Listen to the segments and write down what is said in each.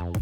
Welcome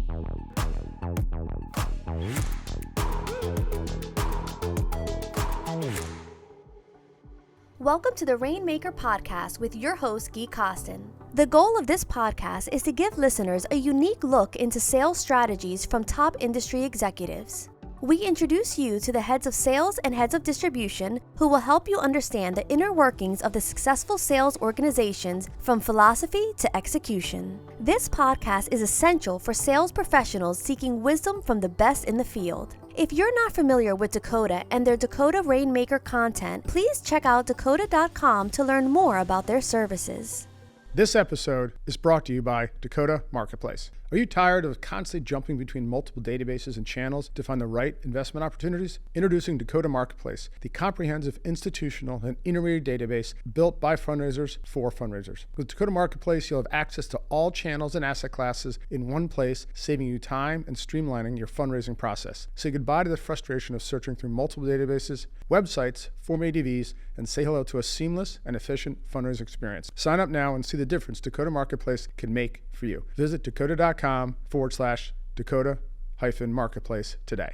to the Rainmaker Podcast with your host, Gui Costin. The goal of this podcast is to give listeners a unique look into sales strategies from top industry executives. We introduce you to the heads of sales and heads of distribution who will help you understand the inner workings of the successful sales organizations from philosophy to execution. This podcast is essential for sales professionals seeking wisdom from the best in the field. If you're not familiar with Dakota and their Dakota Rainmaker content, please check out dakota.com to learn more about their services. This episode is brought to you by Dakota Marketplace. Are you tired of constantly jumping between multiple databases and channels to find the right investment opportunities? Introducing Dakota Marketplace, the comprehensive institutional and intermediate database built by fundraisers for fundraisers. With Dakota Marketplace, you'll have access to all channels and asset classes in one place, saving you time and streamlining your fundraising process. Say goodbye to the frustration of searching through multiple databases, websites, Form ADVs, and say hello to a seamless and efficient fundraising experience. Sign up now and see the difference Dakota Marketplace can make for you. Visit dakota.com/Dakota-Marketplace today.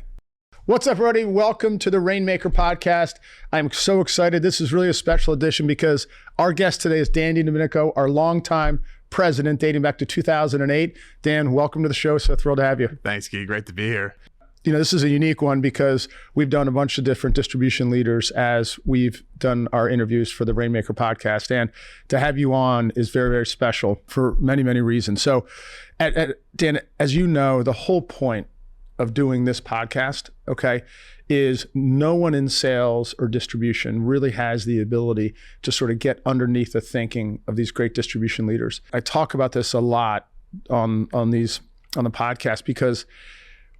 What's up, everybody? Welcome to the Rainmaker Podcast. I'm so excited. This is really a special edition because our guest today is Dan DiDomenico, our longtime president dating back to 2008. Dan, welcome to the show. So thrilled to have you. Thanks, Guy. Great to be here. You know, this is a unique one because we've done a bunch of different distribution leaders as we've done our interviews for the Rainmaker Podcast. And to have you on is very, very special for many, many reasons. So, Dan, as you know, the whole point of doing this podcast, okay, is no one in sales or distribution really has the ability to sort of get underneath the thinking of these great distribution leaders. I talk about this a lot on the podcast because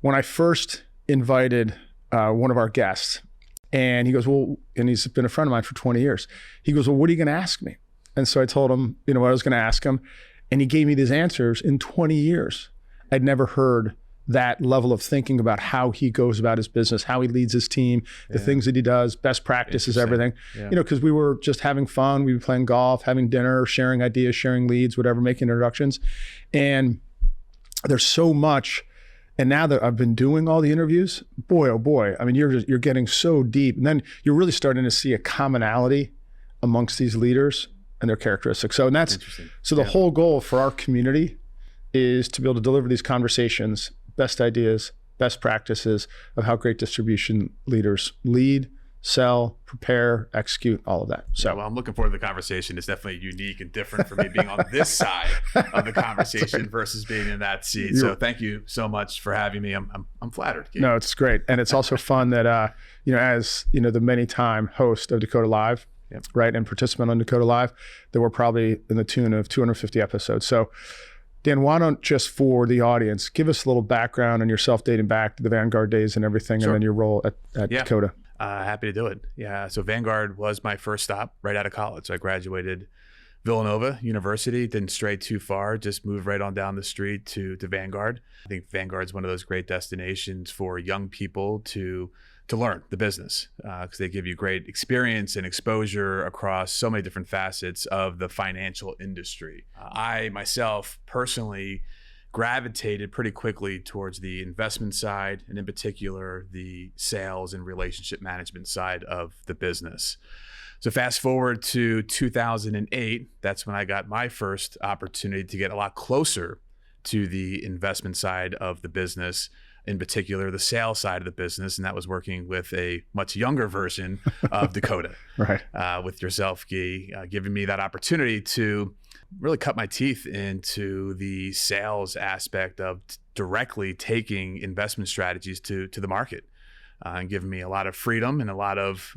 when I first invited one of our guests, and he goes, well, and he's been a friend of mine for 20 years. He goes, well, what are you going to ask me? And so I told him, you know, what I was going to ask him. And he gave me these answers in 20 years. I'd never heard that level of thinking about how he goes about his business, how he leads his team, the things that he does, best practices, everything. Yeah. You know, because we were just having fun. We were playing golf, having dinner, sharing ideas, sharing leads, whatever, making introductions. And there's so much. And now that I've been doing all the interviews, boy, oh boy, I mean, you're getting so deep. And then you're really starting to see a commonality amongst these leaders and their characteristics. So, and that's, so the whole goal for our community is to be able to deliver these conversations, best ideas, best practices of how great distribution leaders lead, sell, prepare, execute, all of that. So, well, I'm looking forward to the conversation. It's definitely unique and different for me being on this side of the conversation versus being in that seat. So thank you so much for having me. I'm flattered. Keith. No, it's great. And it's also fun that, you know, as you know, the many time host of Dakota Live, right, and participant on Dakota Live, that we're probably in the tune of 250 episodes. So Dan, why don't just for the audience, give us a little background on yourself dating back to the Vanguard days and everything, and then your role at Dakota. Happy to do it. Yeah. So Vanguard was my first stop right out of college. So I graduated Villanova University, didn't stray too far, just moved right on down the street to Vanguard. I think Vanguard's one of those great destinations for young people to learn the business because they give you great experience and exposure across so many different facets of the financial industry. I myself personally gravitated pretty quickly towards the investment side, and in particular, the sales and relationship management side of the business. So fast forward to 2008, that's when I got my first opportunity to get a lot closer to the investment side of the business, in particular, the sales side of the business. And that was working with a much younger version of Dakota, right? With yourself, Guy, giving me that opportunity to really cut my teeth into the sales aspect of directly taking investment strategies to the market, and giving me a lot of freedom and a lot of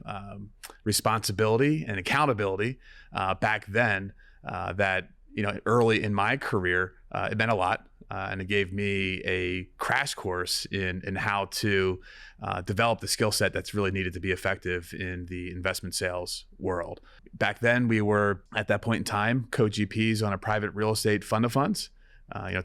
responsibility and accountability back then that, you know, early in my career, it meant a lot. And it gave me a crash course in how to develop the skill set that's really needed to be effective in the investment sales world. Back then, we were, at that point in time, co-GPs on a private real estate fund of funds.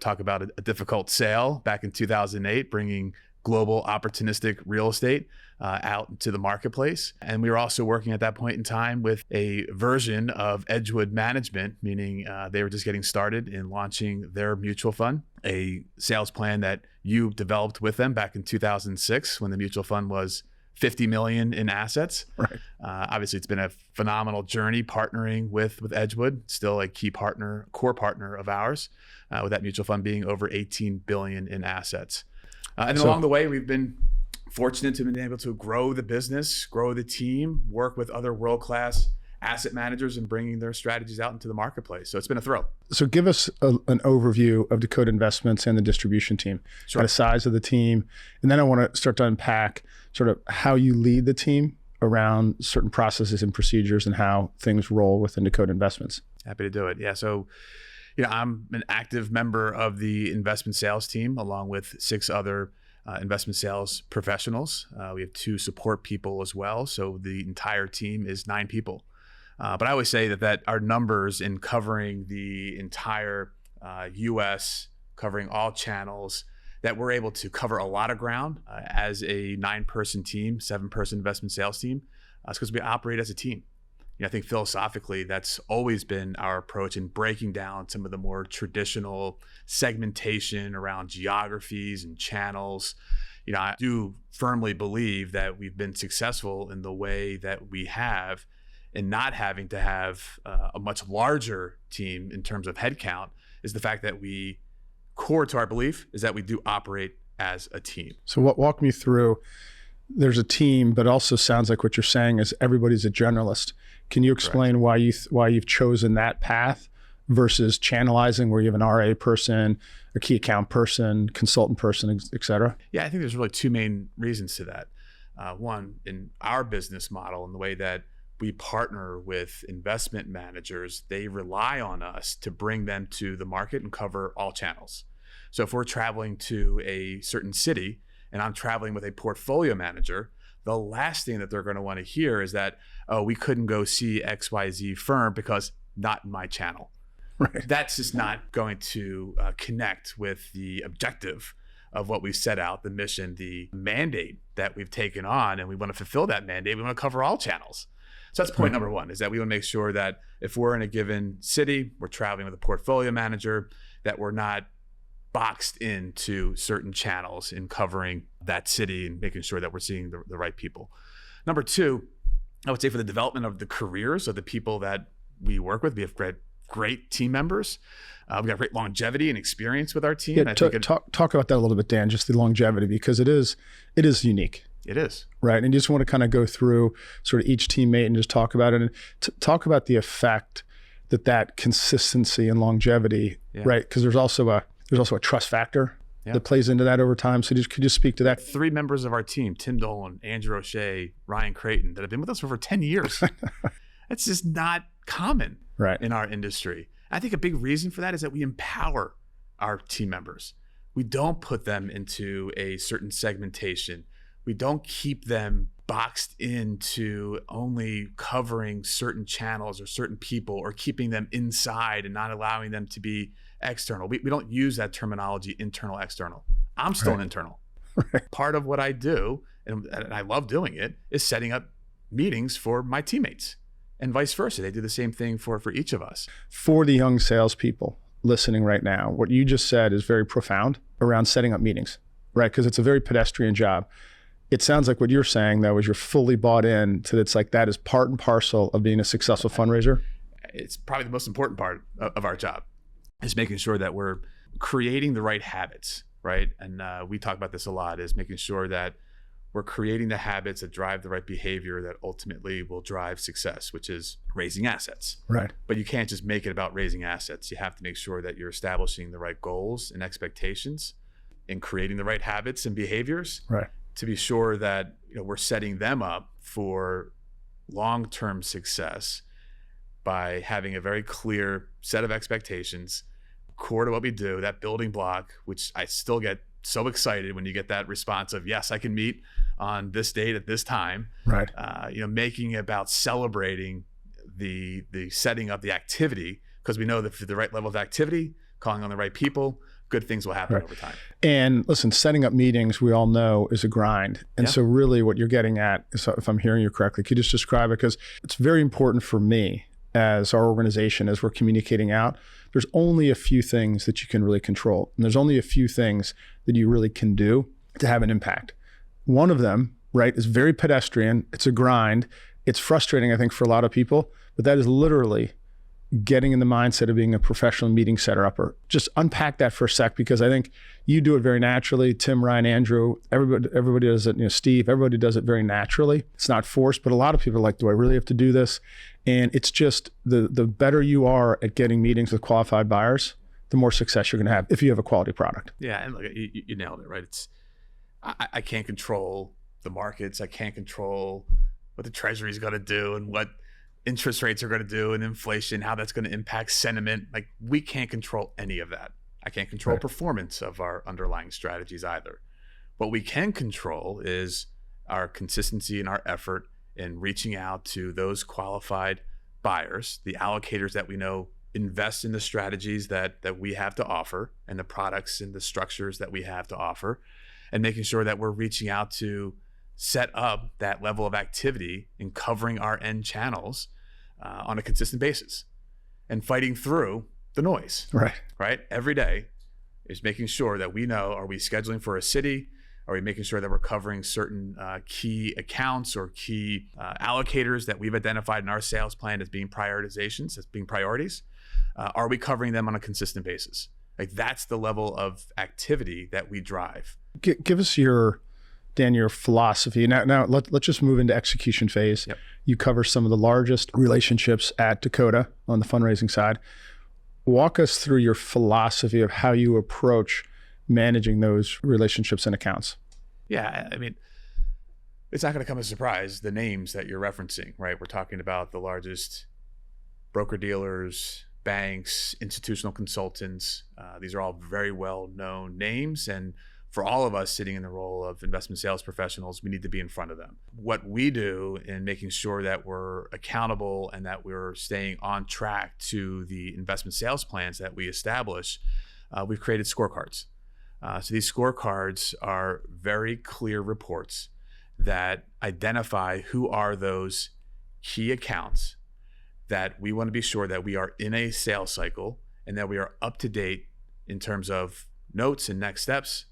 Talk about a difficult sale back in 2008, bringing global opportunistic real estate out to the marketplace. And we were also working at that point in time with a version of Edgewood Management, meaning they were just getting started in launching their mutual fund. a sales plan that you developed with them back in 2006 when the mutual fund was 50 million in assets. Right. Obviously, it's been a phenomenal journey partnering with Edgewood, still a key partner, core partner of ours, with that mutual fund being over 18 billion in assets. And then along the way, we've been fortunate to have been able to grow the business, grow the team, work with other world-class asset managers and bringing their strategies out into the marketplace. So it's been a thrill. So give us an overview of Dakota Investments and the distribution team, Sure. the size of the team. And then I want to start to unpack sort of how you lead the team around certain processes and procedures and how things roll within Dakota Investments. Happy to do it. Yeah. So, I'm an active member of the investment sales team along with 6 other investment sales professionals. We have 2 support people as well. So the entire team is 9 people. But I always say that our numbers in covering the entire U.S., covering all channels, that we're able to cover a lot of ground as a 9-person team, 7-person investment sales team. It's because we operate as a team. I think philosophically, that's always been our approach in breaking down some of the more traditional segmentation around geographies and channels. I do firmly believe that we've been successful in the way that we have in not having to have a much larger team in terms of headcount is the fact that core to our belief is that we do operate as a team. So walk me through, there's a team, but also sounds like what you're saying is everybody's a generalist. Can you explain why you've chosen that path versus channelizing where you have an RA person, a key account person, consultant person, et cetera? Yeah, I think there's really 2 main reasons to that. One, in our business model and the way that we partner with investment managers, they rely on us to bring them to the market and cover all channels. So if we're traveling to a certain city and I'm traveling with a portfolio manager, the last thing that they're going to want to hear is that, oh, we couldn't go see XYZ firm because not in my channel. Right. That's just not going to connect with the objective of what we've set out, the mission, the mandate that we've taken on, and we want to fulfill that mandate. We want to cover all channels. So that's point number 1, is that we want to make sure that if we're in a given city, we're traveling with a portfolio manager, that we're not boxed into certain channels in covering that city and making sure that we're seeing the right people. Number 2, I would say for the development of the careers of the people that we work with, we have great team members. We've got great longevity and experience with our team. Yeah, talk about that a little bit, Dan, just the longevity, because it is unique. It is. Right. And you just want to kind of go through sort of each teammate and just talk about it and talk about the effect that consistency and longevity, right? Because there's also a trust factor that plays into that over time. So could you speak to that? 3 members of our team, Tim Dolan, Andrew O'Shea, Ryan Creighton, that have been with us for over 10 years. That's just not common in our industry. I think a big reason for that is that we empower our team members. We don't put them into a certain segmentation. We don't keep them boxed into only covering certain channels or certain people or keeping them inside and not allowing them to be external. We don't use that terminology, internal, external. I'm still an internal. Part of what I do, and I love doing it, is setting up meetings for my teammates and vice versa. They do the same thing for each of us. For the young salespeople listening right now, what you just said is very profound around setting up meetings, right? Because it's a very pedestrian job. It sounds like what you're saying, though, is you're fully bought in to it's like that is part and parcel of being a successful fundraiser. It's probably the most important part of our job, is making sure that we're creating the right habits, right? And we talk about this a lot, is making sure that we're creating the habits that drive the right behavior that ultimately will drive success, which is raising assets. Right. But you can't just make it about raising assets. You have to make sure that you're establishing the right goals and expectations and creating the right habits and behaviors. Right. To be sure that we're setting them up for long-term success by having a very clear set of expectations, core to what we do, that building block, which I still get so excited when you get that response of, yes, I can meet on this date at this time. Right. Making it about celebrating the setting up the activity, because we know that for the right level of activity, calling on the right people, good things will happen over time. And listen, setting up meetings, we all know, is a grind. And so really what you're getting at, is, if I'm hearing you correctly, could you just describe it? Because it's very important for me as our organization, as we're communicating out, there's only a few things that you can really control. And there's only a few things that you really can do to have an impact. One of them, right, is very pedestrian. It's a grind. It's frustrating, I think, for a lot of people, but that is literally getting in the mindset of being a professional meeting setter upper. Just unpack that for a sec, because I think you do it very naturally. Tim, Ryan, Andrew, everybody does it, Steve, everybody does it very naturally. It's not forced, but a lot of people are like, do I really have to do this? And it's just the better you are at getting meetings with qualified buyers, the more success you're going to have if you have a quality product. Yeah, and look, you nailed it, right? I can't control the markets. I can't control what the Treasury is going to do and what interest rates are going to do and inflation, how that's going to impact sentiment. Like, we can't control any of that. I can't control performance of our underlying strategies either. What we can control is our consistency and our effort in reaching out to those qualified buyers, the allocators that we know invest in the strategies that we have to offer and the products and the structures that we have to offer, and making sure that we're reaching out to set up that level of activity in covering our end channels on a consistent basis and fighting through the noise. Right? Every day is making sure that we know, are we scheduling for a city? Are we making sure that we're covering certain key accounts or key allocators that we've identified in our sales plan as being prioritizations, as being priorities? Are we covering them on a consistent basis? Like, that's the level of activity that we drive. Give us your philosophy. Now let's just move into execution phase. Yep. You cover some of the largest relationships at Dakota on the fundraising side. Walk us through your philosophy of how you approach managing those relationships and accounts. Yeah, I mean, it's not going to come as a surprise, the names that you're referencing, right? We're talking about the largest broker-dealers, banks, institutional consultants. These are all very well-known names, and for all of us sitting in the role of investment sales professionals, we need to be in front of them. What we do in making sure that we're accountable and that we're staying on track to the investment sales plans that we establish, we've created scorecards. So these scorecards are very clear reports that identify who are those key accounts that we want to be sure that we are in a sales cycle and that we are up to date in terms of notes and next steps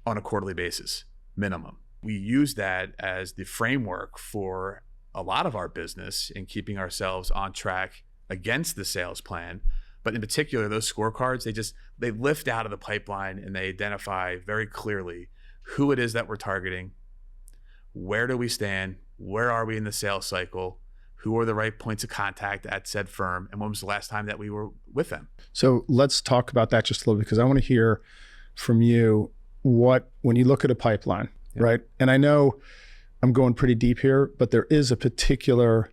on a quarterly basis, minimum. We use that as the framework for a lot of our business in keeping ourselves on track against the sales plan. But in particular, those scorecards, they lift out of the pipeline and they identify very clearly who it is that we're targeting, where do we stand, where are we in the sales cycle, who are the right points of contact at said firm, and when was the last time that we were with them. So let's talk about that just a little bit, because I want to hear from you when you look at a pipeline, right? And I know I'm going pretty deep here, but there is a particular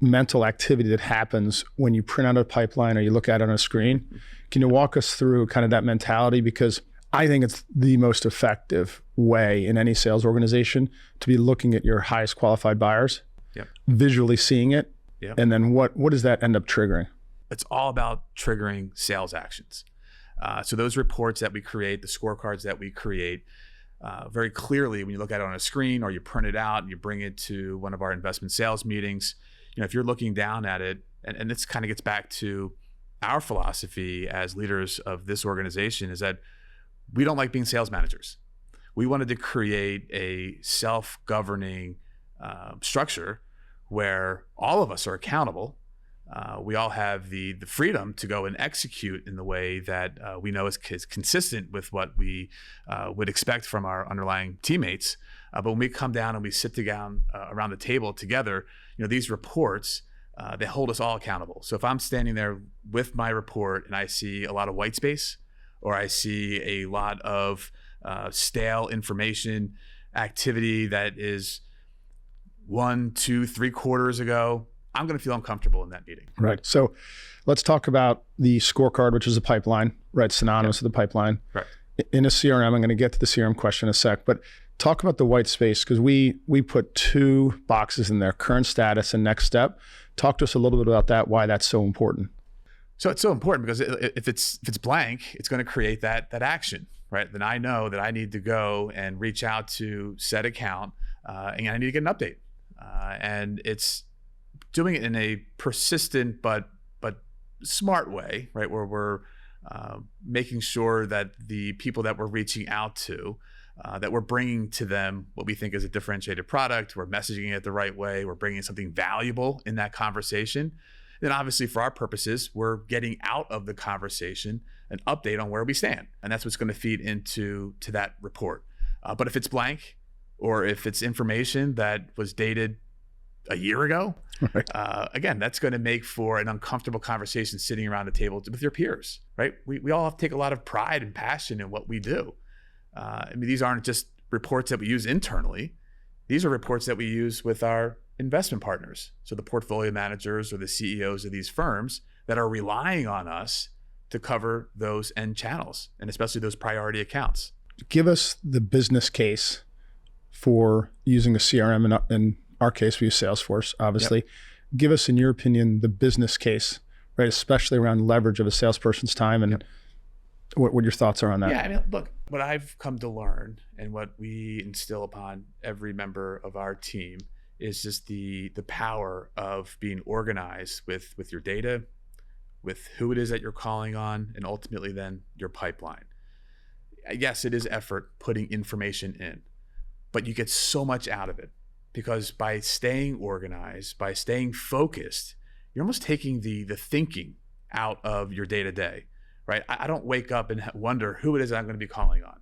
mental activity that happens when you print out a pipeline or you look at it on a screen. Can you walk us through kind of that mentality? Because I think it's the most effective way in any sales organization to be looking at your highest qualified buyers, visually seeing it, and then what does that end up triggering? It's all about triggering sales actions. So those reports that we create, the scorecards that we create, very clearly when you look at it on a screen or you print it out and you bring it to one of our investment sales meetings, if you're looking down at it, and this kind of gets back to our philosophy as leaders of this organization, is that we don't like being sales managers. We wanted to create a self-governing structure where all of us are accountable. We all have the freedom to go and execute in the way that we know is consistent with what we would expect from our underlying teammates. But when we come down and we sit down around the table together, these reports, they hold us all accountable. So if I'm standing there with my report and I see a lot of white space, or I see a lot of stale information, activity that is 1, 2, 3 quarters ago, I'm going to feel uncomfortable in that meeting. Right. So let's talk about the scorecard, which is a pipeline, right? Synonymous with the pipeline. Right. In a CRM, I'm going to get to the CRM question in a sec, but talk about the white space, because we put 2 boxes in there, current status and next step. Talk to us a little bit about that, why that's so important. So it's so important because if it's blank, it's going to create that action, right? Then I know that I need to go and reach out to said account and I need to get an update. And it's doing it in a persistent but smart way, right? Where we're making sure that the people that we're reaching out to, that we're bringing to them what we think is a differentiated product, we're messaging it the right way, we're bringing something valuable in that conversation. Then obviously for our purposes, we're getting out of the conversation an update on where we stand. And that's what's going to feed into that report. But if it's blank, or if it's information that was dated a year ago, right. Again, that's going to make for an uncomfortable conversation sitting around the table with your peers, right? We all have to take a lot of pride and passion in what we do. I mean, these aren't just reports that we use internally. These are reports that we use with our investment partners. So the portfolio managers or the CEOs of these firms that are relying on us to cover those end channels, and especially those priority accounts. Give us the business case for using a CRM. In our case, we use Salesforce, obviously. Yep. Give us, in your opinion, the business case, right? Especially around leverage of a salesperson's time, and what your thoughts are on that. Yeah, I mean, look, what I've come to learn and what we instill upon every member of our team is just the power of being organized with your data, with who it is that you're calling on, and ultimately then your pipeline. Yes, it is effort putting information in, but you get so much out of it because by staying organized, by staying focused, you're almost taking the thinking out of your day-to-day, right? I don't wake up and wonder who it is I'm going to be calling on.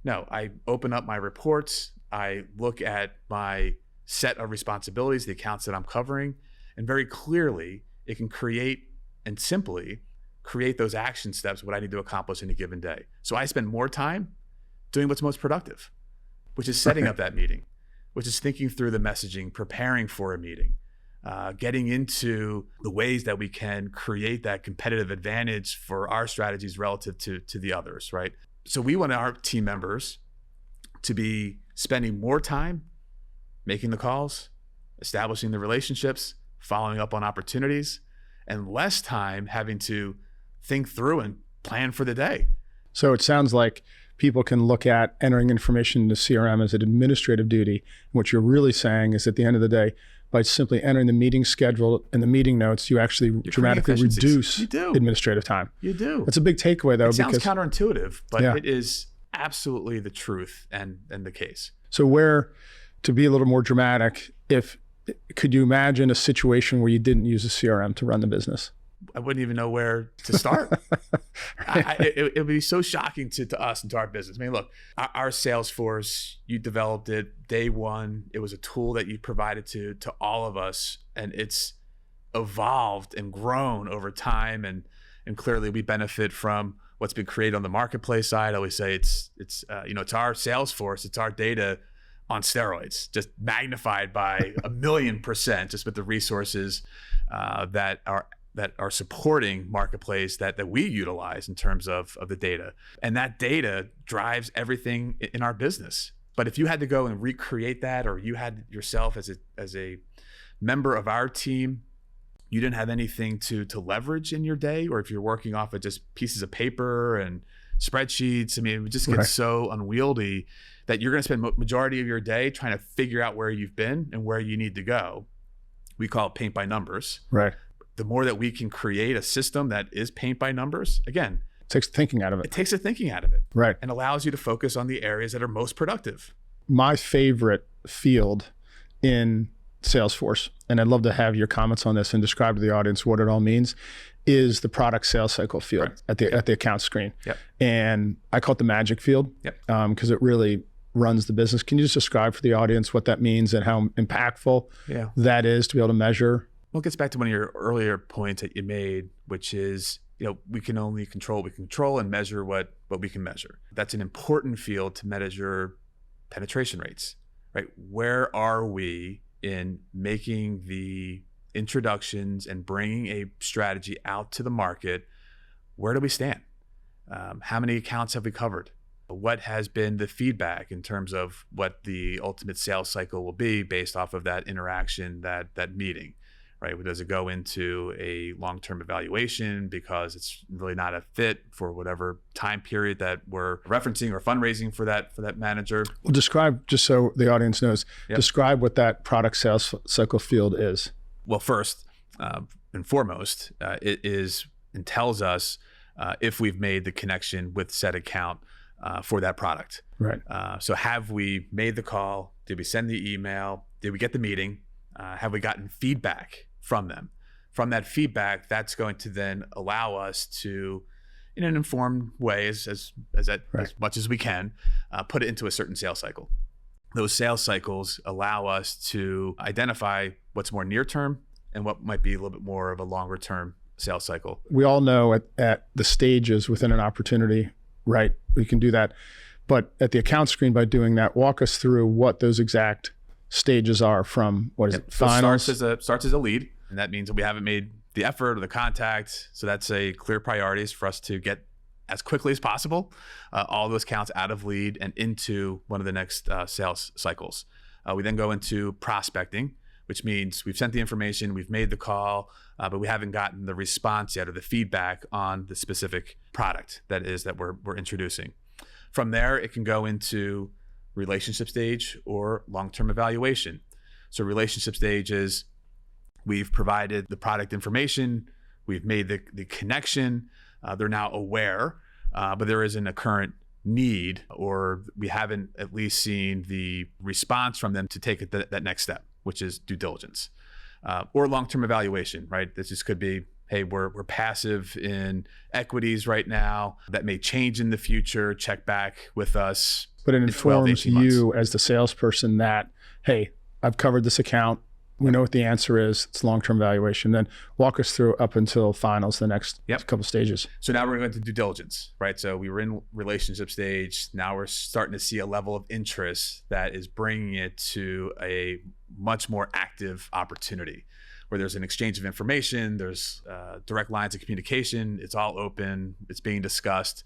No, I open up my reports, I look at my set of responsibilities, the accounts that I'm covering, and very clearly it can create and simply create those action steps, what I need to accomplish in a given day. So I spend more time doing what's most productive, which is setting up that meeting, which is thinking through the messaging, preparing for a meeting, getting into the ways that we can create that competitive advantage for our strategies relative to the others, right? So we want our team members to be spending more time making the calls, establishing the relationships, following up on opportunities, and less time having to think through and plan for the day. So it sounds like people can look at entering information into CRM as an administrative duty. What you're really saying is at the end of the day, by simply entering the meeting schedule and the meeting notes, you actually dramatically reduce administrative time. You do. That's a big takeaway though. It sounds counterintuitive, but it is absolutely the truth and the case. So where, to be a little more dramatic, could you imagine a situation where you didn't use a CRM to run the business? I wouldn't even know where to start. It would be so shocking to us and to our business. I mean, look, our Salesforce, you developed it day one. It was a tool that you provided to all of us, and it's evolved and grown over time. And clearly we benefit from what's been created on the marketplace side. I always say it's our Salesforce, it's our data on steroids, just magnified by 1,000,000% just with the resources that are supporting marketplace that we utilize in terms of the data. And that data drives everything in our business. But if you had to go and recreate that, or you had yourself as a member of our team, you didn't have anything to leverage in your day, or if you're working off of just pieces of paper and spreadsheets, I mean, it would just get so unwieldy that you're going to spend majority of your day trying to figure out where you've been and where you need to go. We call it paint by numbers. Right. The more that we can create a system that is paint by numbers, again, it takes the thinking out of it. It takes the thinking out of it. Right. And allows you to focus on the areas that are most productive. My favorite field in Salesforce, and I'd love to have your comments on this and describe to the audience what it all means, is the product sales cycle field at the account screen. Yep. And I call it the magic field because it really runs the business. Can you just describe for the audience what that means and how impactful that is to be able to measure? Well, it gets back to one of your earlier points that you made, which is, we can only control what we can control and measure what we can measure. That's an important field to measure penetration rates, right? Where are we in making the introductions and bringing a strategy out to the market? Where do we stand? How many accounts have we covered? What has been the feedback in terms of what the ultimate sales cycle will be based off of that interaction, that meeting, right? Does it go into a long-term evaluation because it's really not a fit for whatever time period that we're referencing or fundraising for that manager? Well, describe, just so the audience knows, describe what that product sales cycle field is. Well, first, and and foremost, it is and tells us if we've made the connection with said account for that product. Right. So have we made the call? Did we send the email? Did we get the meeting? Have we gotten feedback from them? From that feedback, that's going to then allow us to, in an informed way, as much as we can, put it into a certain sales cycle. Those sales cycles allow us to identify what's more near term and what might be a little bit more of a longer term sales cycle. We all know at the stages within an opportunity, right? We can do that. But at the account screen, by doing that, walk us through what those exact stages are from, what is it, finals? So starts as a lead, and that means that we haven't made the effort or the contact. So that's a clear priorities for us to get as quickly as possible all those accounts out of lead and into one of the next sales cycles. We then go into prospecting, which means we've sent the information, we've made the call, but we haven't gotten the response yet or the feedback on the specific product that we're introducing. From there, it can go into relationship stage or long-term evaluation. So relationship stage is we've provided the product information, we've made the connection, they're now aware, but there isn't a current need, or we haven't at least seen the response from them to take it that next step, which is due diligence. Or long-term evaluation, right? This just could be, hey, we're passive in equities right now. That may change in the future. Check back with us. But it informs you as the salesperson that, hey, I've covered this account. We know what the answer is. It's long-term valuation. Then walk us through up until finals, the next couple stages. So now we're going to due diligence, right? So we were in relationship stage. Now we're starting to see a level of interest that is bringing it to a much more active opportunity where there's an exchange of information, there's direct lines of communication, it's all open, it's being discussed.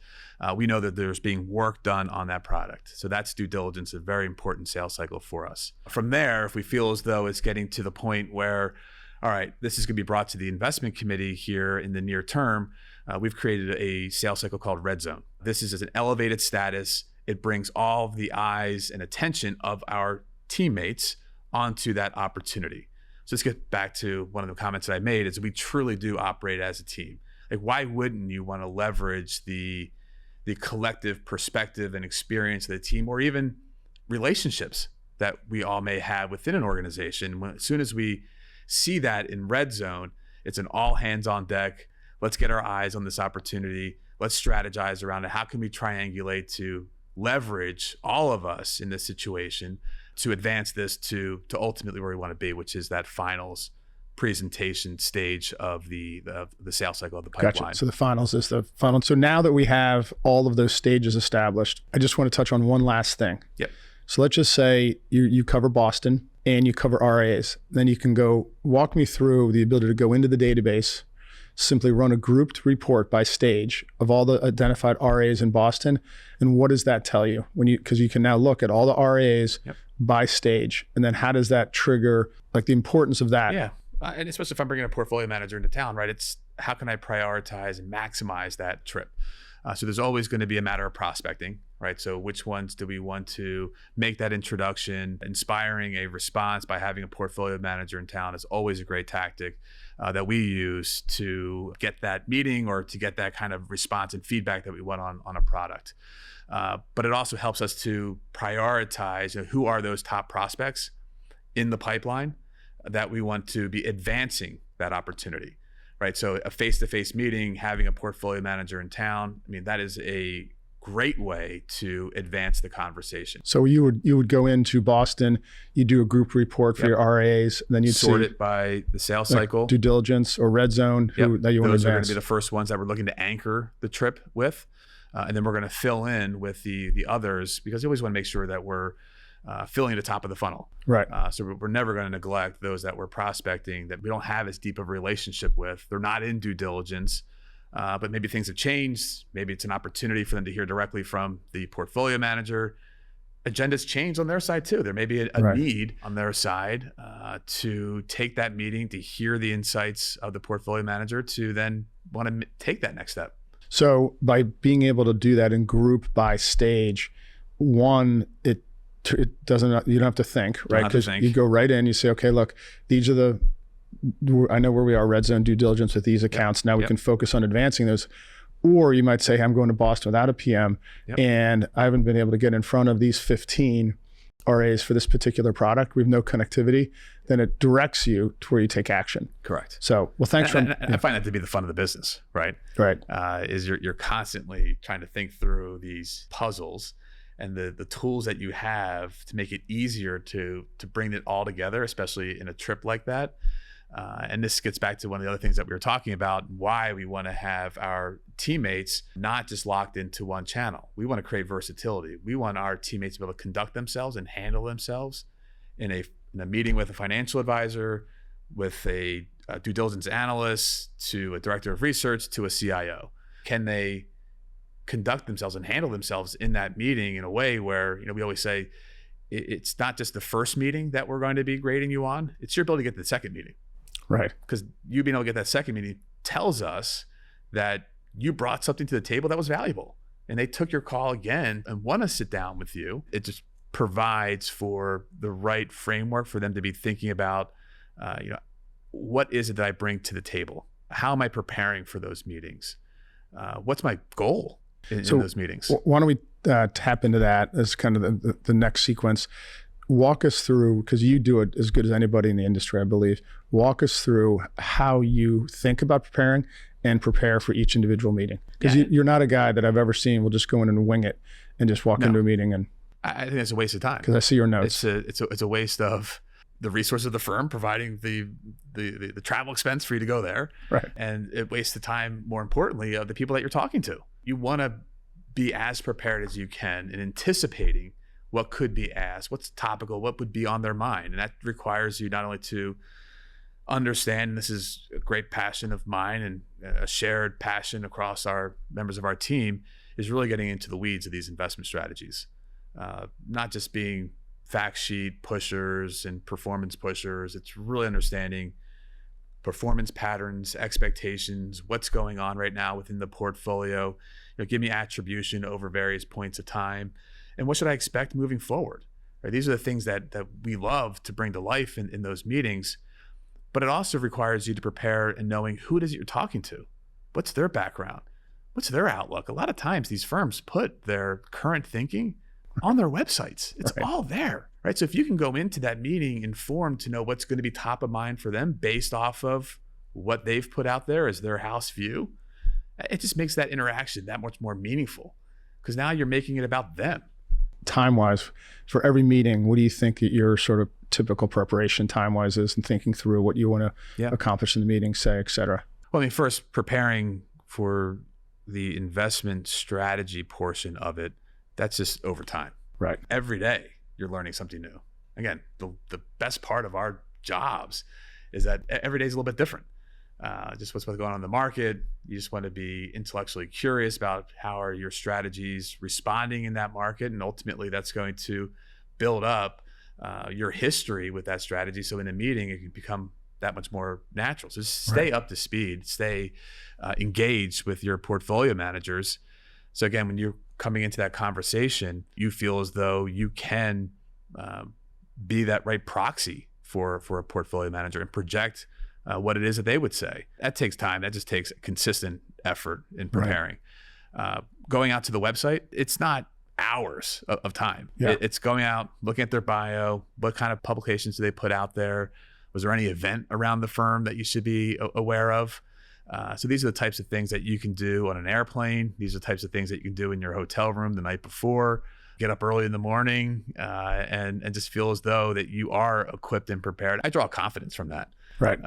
We know that there's being work done on that product. So that's due diligence, a very important sales cycle for us. From there, if we feel as though it's getting to the point where, all right, this is gonna be brought to the investment committee here in the near term, we've created a sales cycle called Red Zone. This is an elevated status. It brings all of the eyes and attention of our teammates onto that opportunity. So let's get back to one of the comments that I made is we truly do operate as a team. Like, why wouldn't you want to leverage the collective perspective and experience of the team, or even relationships that we all may have within an organization? As soon as we see that in Red Zone, it's an all hands on deck. Let's get our eyes on this opportunity. Let's strategize around it. How can we triangulate to leverage all of us in this situation to advance this to ultimately where we want to be, which is that finals presentation stage of the sales cycle of the pipeline. Gotcha. So the finals is the final. So now that we have all of those stages established, I just want to touch on one last thing. Yep. So let's just say you cover Boston and you cover RAs. Then you can go walk me through the ability to go into the database, simply run a grouped report by stage of all the identified RAs in Boston. And what does that tell you? Because you can now look at all the RAs by stage. And then how does that trigger, like, the importance of that? Yeah. And especially if I'm bringing a portfolio manager into town, right? It's how can I prioritize and maximize that trip? So there's always going to be a matter of prospecting, right? So which ones do we want to make that introduction? Inspiring a response by having a portfolio manager in town is always a great tactic that we use to get that meeting or to get that kind of response and feedback that we want on a product. But it also helps us to prioritize who are those top prospects in the pipeline that we want to be advancing that opportunity, right? So a face-to-face meeting, having a portfolio manager in town, I mean, that is a great way to advance the conversation. So you would go into Boston, you do a group report for your RAs, and then you'd sort it by the sales cycle, due diligence or Red Zone, that you want to advance. Those are going to be the first ones that we're looking to anchor the trip with. And then we're going to fill in with the others, because you always want to make sure that we're filling the top of the funnel. Right. So we're never going to neglect those that we're prospecting that we don't have as deep of a relationship with. They're not in due diligence, but maybe things have changed. Maybe it's an opportunity for them to hear directly from the portfolio manager. Agendas change on their side too. There may be a need on their side to take that meeting, to hear the insights of the portfolio manager, to then want to take that next step. So by being able to do that in group by stage, one, it doesn't, you don't have to think, right? Because you go right in, you say, okay, look, these are the I know where we are, red zone due diligence with these accounts. Now we can focus on advancing those. Or you might say, hey, I'm going to Boston without a PM and I haven't been able to get in front of these 15 RAs for this particular product. We have no connectivity. Then it directs you to where you take action. Correct. So, well, thanks and I find that to be the fun of the business, right? Right. Is you're constantly trying to think through these puzzles and the tools that you have to make it easier to bring it all together, especially in a trip like that. And this gets back to one of the other things that we were talking about, why we want to have our teammates not just locked into one channel. We want to create versatility. We want our teammates to be able to conduct themselves and handle themselves in a meeting with a financial advisor, with a due diligence analyst, to a director of research, to a CIO. Can they conduct themselves and handle themselves in that meeting in a way where, we always say, it's not just the first meeting that we're going to be grading you on, it's your ability to get to the second meeting. Right. Because you being able to get that second meeting tells us that you brought something to the table that was valuable and they took your call again and want to sit down with you. It just provides for the right framework for them to be thinking about, what is it that I bring to the table? How am I preparing for those meetings? What's my goal in those meetings? Why don't we tap into that as kind of the next sequence? Walk us through, because you do it as good as anybody in the industry, I believe. Walk us through how you think about preparing and prepare for each individual meeting. Because you're not a guy that I've ever seen will just go in and wing it and just walk into a meeting. And I think it's a waste of time. Because I see your notes. It's a waste of the resources of the firm providing the travel expense for you to go there. Right. And it wastes the time, more importantly, of the people that you're talking to. You want to be as prepared as you can in anticipating what could be asked, what's topical, what would be on their mind. And that requires you not only to understand, and this is a great passion of mine and a shared passion across our members of our team, is really getting into the weeds of these investment strategies. Not just being fact sheet pushers and performance pushers. It's really understanding performance patterns, expectations, what's going on right now within the portfolio. Give me attribution over various points of time. And what should I expect moving forward? Right? These are the things that we love to bring to life in those meetings, but it also requires you to prepare and knowing who it is that you're talking to. What's their background? What's their outlook? A lot of times these firms put their current thinking on their websites. It's all there, right? So if you can go into that meeting informed to know what's going to be top of mind for them based off of what they've put out there as their house view, it just makes that interaction that much more meaningful because now you're making it about them. Time-wise, for every meeting, what do you think that your sort of typical preparation time-wise is and thinking through what you want to accomplish in the meeting, say, et cetera? Well, first, preparing for the investment strategy portion of it, that's just over time. Right. Every day, you're learning something new. Again, the best part of our jobs is that every day is a little bit different. Just what's going on in the market. You just want to be intellectually curious about how are your strategies responding in that market. And ultimately, that's going to build up your history with that strategy. So in a meeting, it can become that much more natural. So just stay up to speed, stay engaged with your portfolio managers. So again, when you're coming into that conversation, you feel as though you can be that right proxy for a portfolio manager and project what it is that they would say. That takes time. That just takes consistent effort in preparing. Going out to the website, it's not hours of time. It's going out, looking at their bio, what kind of publications do they put out there? Was there any event around the firm that you should be aware of? So these are the types of things that you can do on an airplane. These are the types of things that you can do in your hotel room the night before. Get up early in the morning and just feel as though that you are equipped and prepared. I draw confidence from that. Right.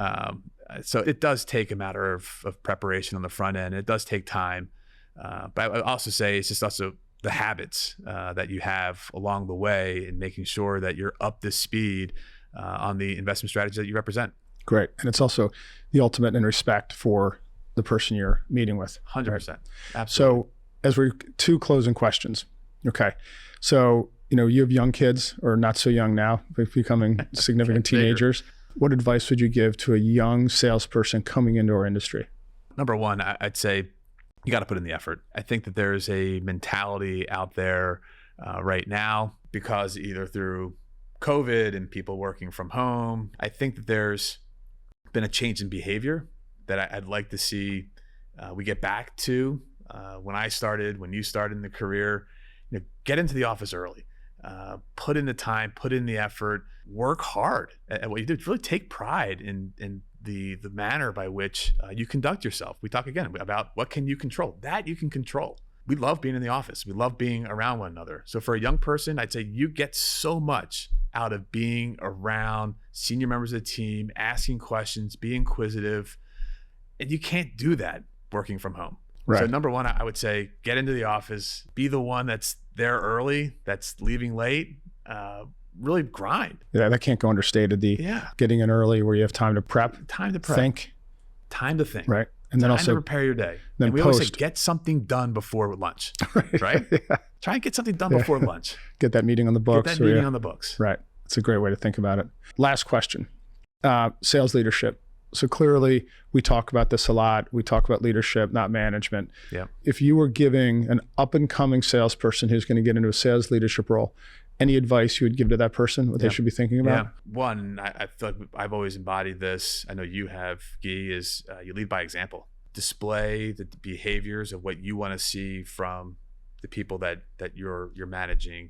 So it does take a matter of preparation on the front end. It does take time. But I would also say it's just also the habits that you have along the way in making sure that you're up to speed on the investment strategy that you represent. Great. And it's also the ultimate in respect for the person you're meeting with. 100%. Right? Absolutely. So as we're two closing questions. Okay. So, you have young kids or not so young now, but becoming significant teenagers. What advice would you give to a young salesperson coming into our industry? Number one, I'd say you got to put in the effort. I think that there's a mentality out there right now because either through COVID and people working from home, I think that there's been a change in behavior that I'd like to see we get back to when you started in the career. Get into the office early, put in the time, put in the effort, work hard at what you do. Really take pride in the manner by which you conduct yourself. We talk again about what can you control. That you can control. We love being in the office. We love being around one another. So for a young person, I'd say you get so much out of being around senior members of the team, asking questions, being inquisitive, and you can't do that working from home. Right. So number one, I would say get into the office, be the one that's there early, that's leaving late, really grind. Yeah, that can't go understated. Getting in early where you have time to prep, think. Right. And then time also to prepare your day. Then and we always say get something done before lunch, right? Yeah. Try and get something done before lunch. Get that meeting on the books. On the books. Right. It's a great way to think about it. Last question, sales leadership. So clearly we talk about this a lot. We talk about leadership, not management. Yeah. If you were giving an up and coming salesperson who's going to get into a sales leadership role, any advice you would give to that person, what they should be thinking about? Yeah. One, I feel like I've always embodied this. I know you have, Gui, is you lead by example. Display the behaviors of what you want to see from the people that you're managing,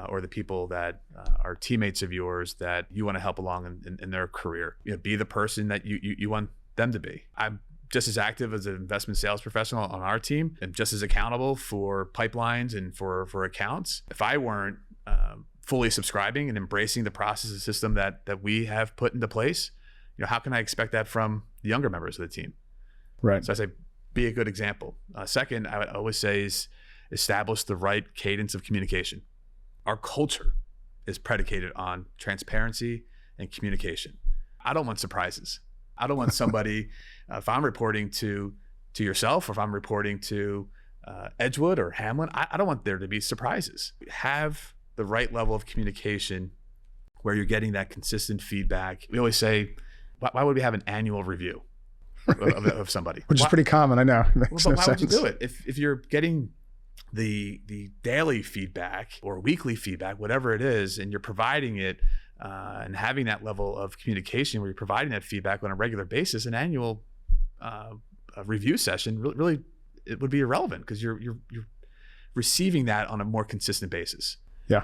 or the people that are teammates of yours that you want to help along in their career. Be the person that you want them to be. I'm just as active as an investment sales professional on our team, and just as accountable for pipelines and for accounts. If I weren't fully subscribing and embracing the process and system that we have put into place, how can I expect that from the younger members of the team? Right. So I say, be a good example. Second, I would always say is establish the right cadence of communication. Our culture is predicated on transparency and communication. I don't want surprises. I don't want somebody, if I'm reporting to yourself, or if I'm reporting to Edgewood or Hamlin, I don't want there to be surprises. Have the right level of communication where you're getting that consistent feedback. We always say, why would we have an annual review of somebody? Which is pretty common, I know. But why would you do it? If you're getting the daily feedback or weekly feedback, whatever it is, and you're providing it and having that level of communication where you're providing that feedback on a regular basis, an annual review session really it would be irrelevant because you're receiving that on a more consistent basis. Yeah.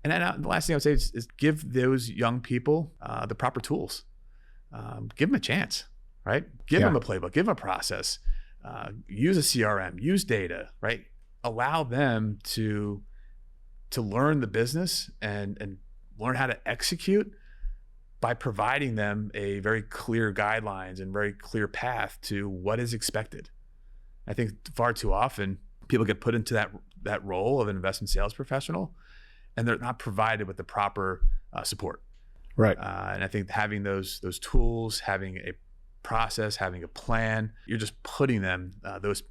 And then the last thing I would say is give those young people the proper tools. Give them a chance, right? Give them a playbook, give them a process, use a CRM, use data, right? Allow them to learn the business and learn how to execute by providing them a very clear guidelines and very clear path to what is expected. I think far too often people get put into that role of an investment sales professional and they're not provided with the proper support. Right. And I think having those tools, having a process, having a plan, you're just putting them, those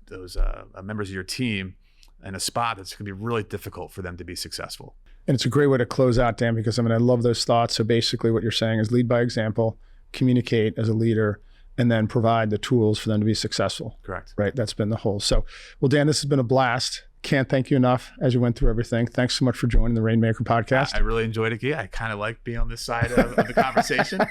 members of your team, in a spot that's going to be really difficult for them to be successful. And it's a great way to close out, Dan, because I love those thoughts. So basically what you're saying is lead by example, communicate as a leader, and then provide the tools for them to be successful. Correct. Right. That's been the whole. So, well, Dan, this has been a blast. Can't thank you enough as you went through everything. Thanks so much for joining the Rainmaker Podcast. I really enjoyed it. I kind of like being on this side of the conversation.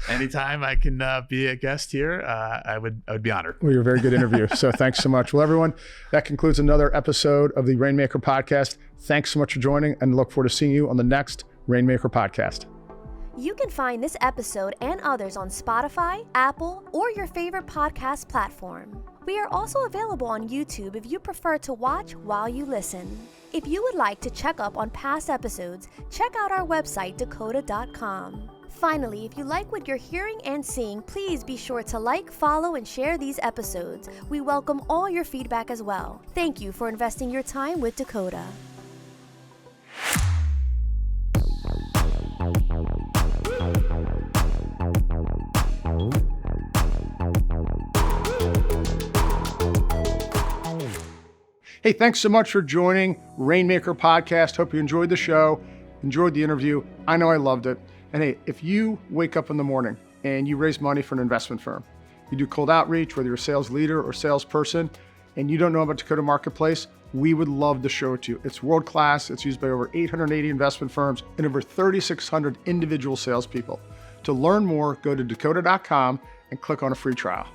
Anytime I can be a guest here, I would be honored. Well, you're a very good interview. So thanks so much. Well, everyone, that concludes another episode of the Rainmaker Podcast. Thanks so much for joining and look forward to seeing you on the next Rainmaker Podcast. You can find this episode and others on Spotify, Apple, or your favorite podcast platform. We are also available on YouTube if you prefer to watch while you listen. If you would like to check up on past episodes, check out our website, dakota.com. Finally, if you like what you're hearing and seeing, please be sure to like, follow, and share these episodes. We welcome all your feedback as well. Thank you for investing your time with Dakota. Hey, thanks so much for joining Rainmaker Podcast. Hope you enjoyed the show, enjoyed the interview. I know I loved it. And hey, if you wake up in the morning and you raise money for an investment firm, you do cold outreach, whether you're a sales leader or salesperson, and you don't know about Dakota Marketplace, we would love to show it to you. It's world-class. It's used by over 880 investment firms and over 3,600 individual salespeople. To learn more, go to dakota.com and click on a free trial.